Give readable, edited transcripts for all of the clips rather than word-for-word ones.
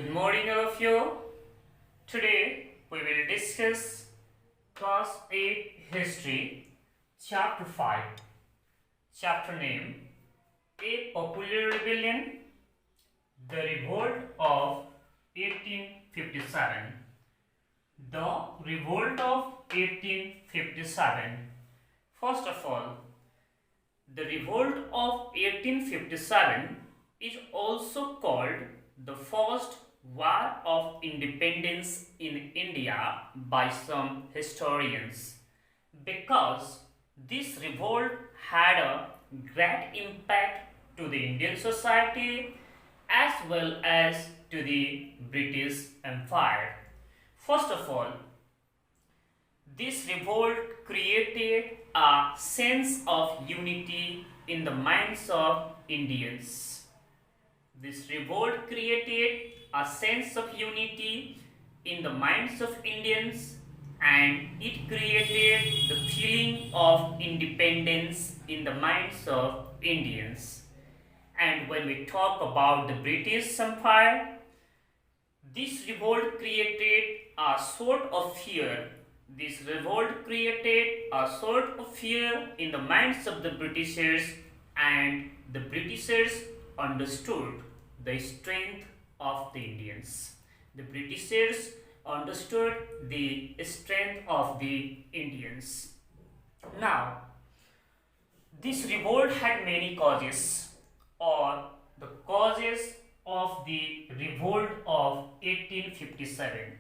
Good morning, all of you. Today we will discuss Class 8 History, Chapter 5. Chapter name: A Popular Rebellion, The Revolt of 1857. The Revolt of 1857. First of all, the Revolt of 1857 is also called the First War of Independence in India by some historians, because this revolt had a great impact to the Indian society as well as to the British Empire. First of all, this revolt created a sense of unity in the minds of Indians. This revolt created a sense of unity in the minds of Indians, and it created the feeling of independence in the minds of Indians. And when we talk about the British Empire, this revolt created a sort of fear. This revolt created a sort of fear in the minds of the Britishers, and the Britishers understood the strength of the Indians. The Britishers understood the strength of the Indians. Now, this revolt had many causes, or the causes of the revolt of 1857.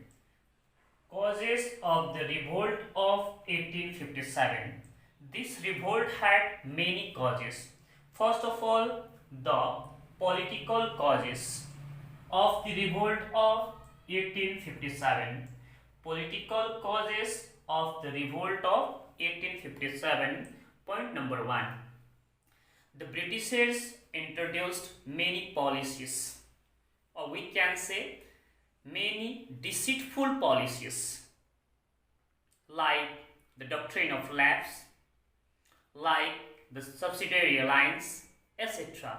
Causes of the revolt of 1857. This revolt had many causes. First of all, the political causes of the revolt of 1857. Political causes of the revolt of 1857. Point number 1. The Britishers introduced many policies, or we can say many deceitful policies, like the doctrine of lapse, like the subsidiary alliance, etc.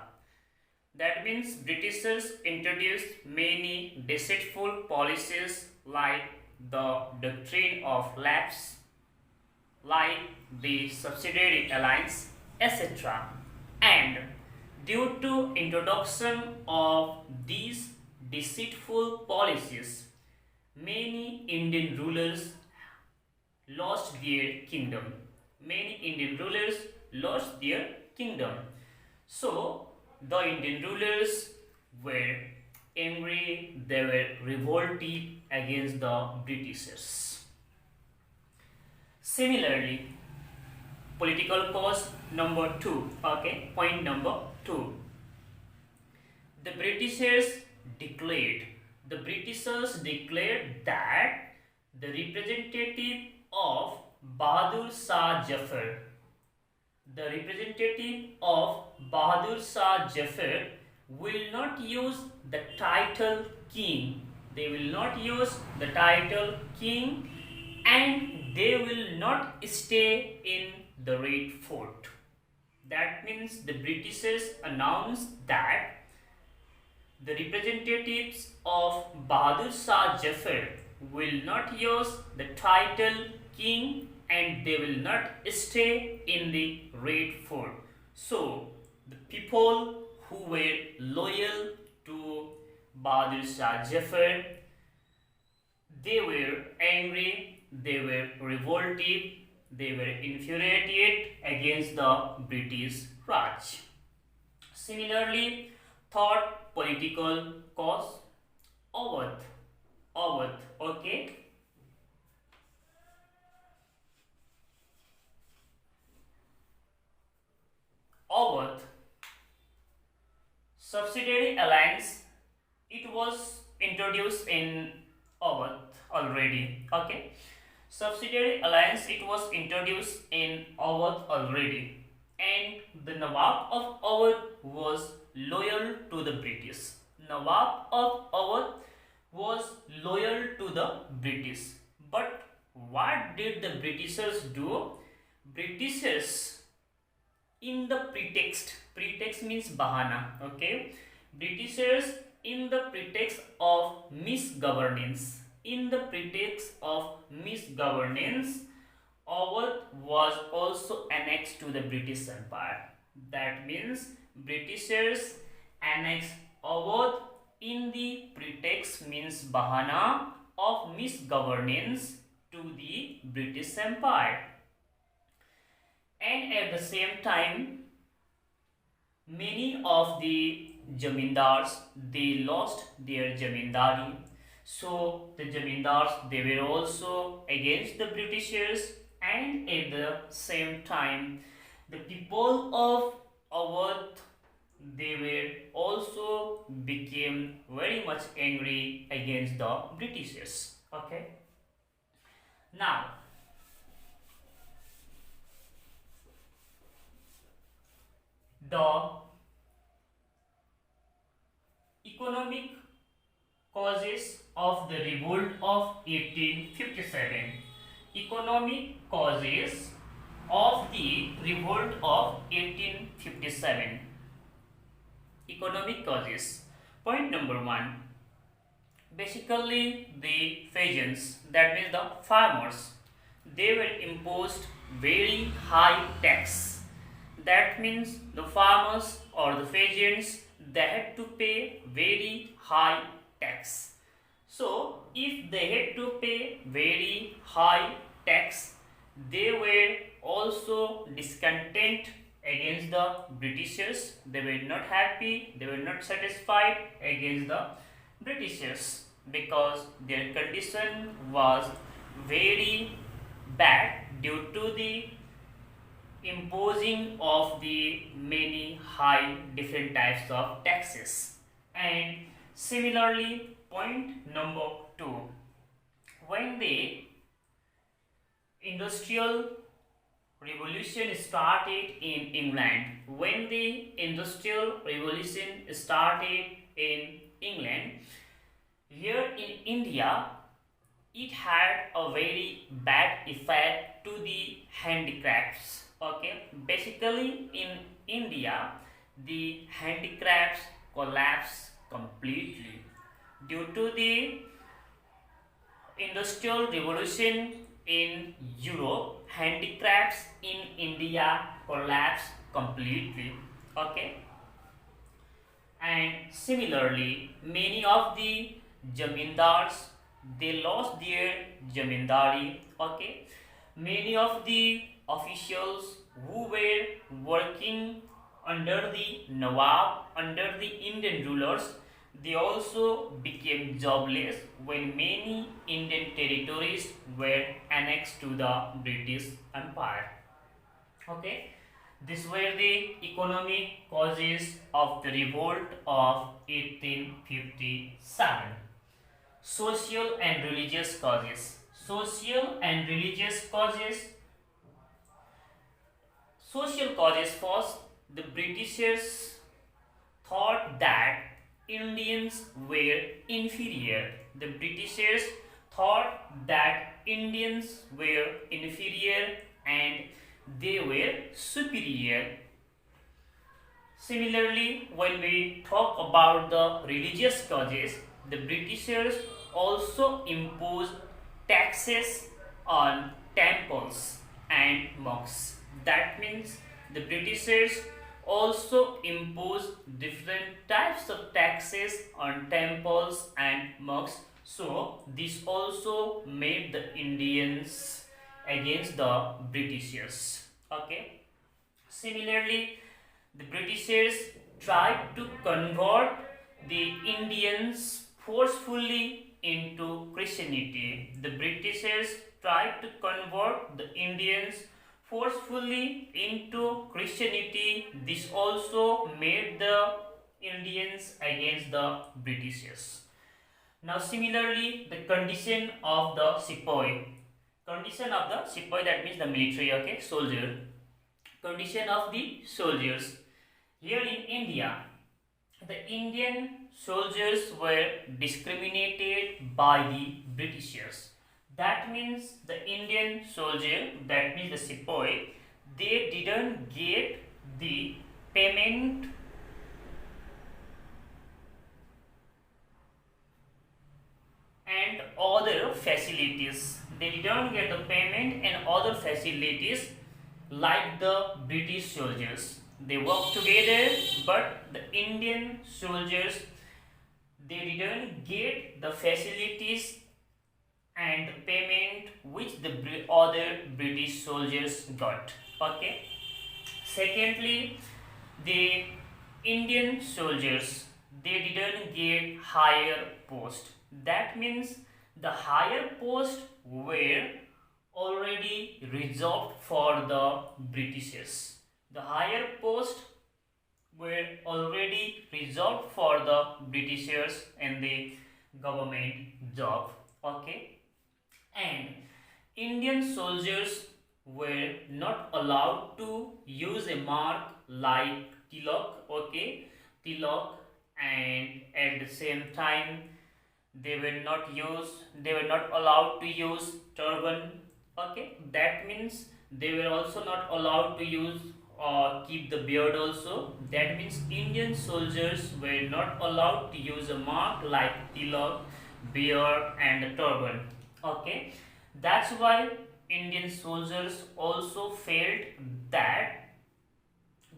That means Britishers introduced many deceitful policies like the doctrine of lapse, like the subsidiary alliance, etc. And due to introduction of these deceitful policies, many Indian rulers lost their kingdom. Many Indian rulers lost their kingdom. So, the Indian rulers were angry, they were revolted against the Britishers. Similarly, political cause number 2, point number 2. The Britishers declared that the representative of Bahadur Shah Jafar, will not use the title king. They will not use the title king, and they will not stay in the Red Fort. That means the Britishers announced that the representatives of Bahadur Shah Jafar will not use the title king, and they will not stay in the Red Fort. So, the people who were loyal to Bahadur Shah Jafar, they were angry, they were revolted, they were infuriated against the British Raj. Similarly, third political cause, Awadh. Okay. Awadh, subsidiary alliance, it was introduced in Awadh already. Okay. Subsidiary alliance, it was introduced in Awadh already, and the Nawab of Awadh was loyal to the British. Nawab of Awadh was loyal to the British. But what did the Britishers do? Britishers, in the pretext means bahana, okay, Britishers in the pretext of misgovernance. In the pretext of misgovernance, Awadh was also annexed to the British Empire. That means Britishers annexed Awadh in the pretext means bahana of misgovernance to the British Empire. And at the same time, many of the jamindars they lost their jamindari. So the jamindars they were also against the Britishers, and at the same time the people of Awadh they were also became very much angry against the Britishers. Okay. Now the economic causes of the revolt of 1857. Economic causes of the revolt of 1857. Economic causes. Point number 1. Basically the peasants, that means the farmers, they were imposed very high tax. That means the farmers or the peasants they had to pay very high tax. So if they had to pay very high tax, they were also discontent against the Britishers. They were not happy, they were not satisfied against the Britishers because their condition was very bad due to the imposing of the many high different types of taxes. And similarly, point number 2, when the industrial revolution started in England, when the industrial revolution started in England, here in India it had a very bad effect to the handicrafts. Okay, basically in India the handicrafts collapsed completely due to the industrial revolution in Europe. Handicrafts in India collapsed completely. Okay, and similarly many of the jamindars they lost their jamindari. Okay, many of the officials who were working under the Nawab, under the Indian rulers, they also became jobless when many Indian territories were annexed to the British Empire. Okay, these were the economic causes of the revolt of 1857. Social and religious causes. Social and religious causes. Social causes first, the Britishers thought that Indians were inferior. The Britishers thought that Indians were inferior and they were superior. Similarly, when we talk about the religious causes, the Britishers also imposed taxes on temples and mosques. That means the Britishers also imposed different types of taxes on temples and mosques. So this also made the Indians against the Britishers. Okay. Similarly, the Britishers tried to convert the Indians forcefully into Christianity. The Britishers tried to convert the Indians forcefully into Christianity. This also made the Indians against the Britishers. Now similarly, the condition of the sepoy. Condition of the sepoy, that means the military, okay, soldier. Condition of the soldiers. Here in India, the Indian soldiers were discriminated by the Britishers. That means the Indian soldier, that means the sepoy, they didn't get the payment facilities. They didn't get the payment and other facilities like the British soldiers. They worked together, but the Indian soldiers, they didn't get the facilities and payment which the other British soldiers got. Okay. Secondly, the Indian soldiers, they didn't get higher post. That means the higher post were already reserved for the Britishers. The higher post were already reserved for the Britishers and the government job. Okay. And Indian soldiers were not allowed to use a mark like tilak, okay, tilak, and at the same time they were not allowed to use turban, okay. That means they were also not allowed to use or keep the beard also. That means Indian soldiers were not allowed to use a mark like tilak, beard, and the turban, okay. That's why Indian soldiers also felt that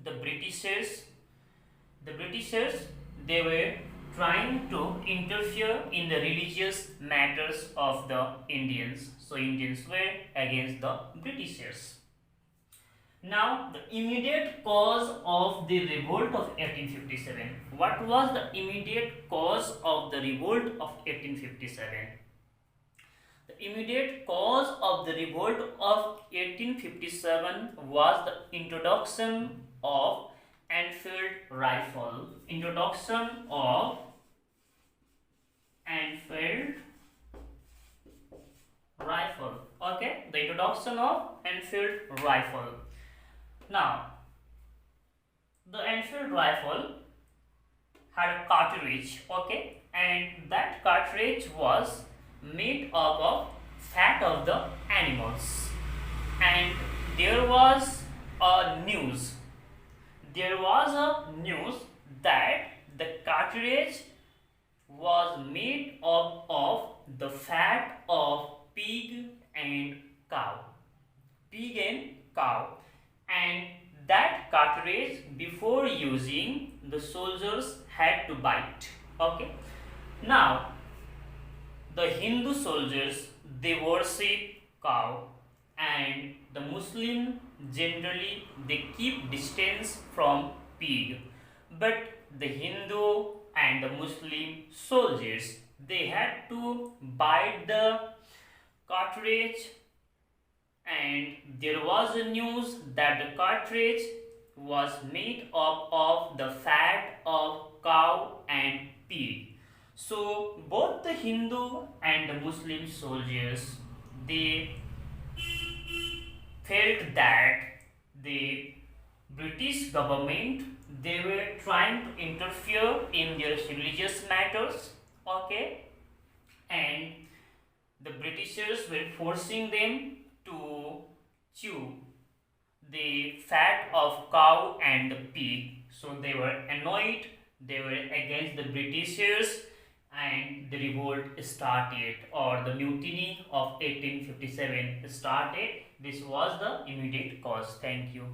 the Britishers, they were trying to interfere in the religious matters of the Indians. So Indians were against the Britishers. Now, the immediate cause of the revolt of 1857. What was the immediate cause of the revolt of 1857? The immediate cause of the revolt of 1857 was the introduction of Enfield rifle. Introduction of Enfield rifle. Okay, the introduction of Enfield rifle. Now, the Enfield rifle had a cartridge, okay, and that cartridge was made up of fat of the animals. And there was a news. There was a news that the cartridge was made up of the fat of pig and cow. Pig and cow. And that cartridge, before using, the soldiers had to bite. Okay. Now, the Hindu soldiers, they worship cow, and the Muslim generally they keep distance from pig. But the Hindu and the Muslim soldiers, they had to bite the cartridge, and there was a news that the cartridge was made up of the fat of cow and pig. So both the Hindu and the Muslim soldiers, they felt that the British government, they were trying to interfere in their religious matters, okay, and the Britishers were forcing them to chew the fat of cow and pig. So they were annoyed, they were against the Britishers, and the revolt started, or the mutiny of 1857 started. This was the immediate cause. Thank you.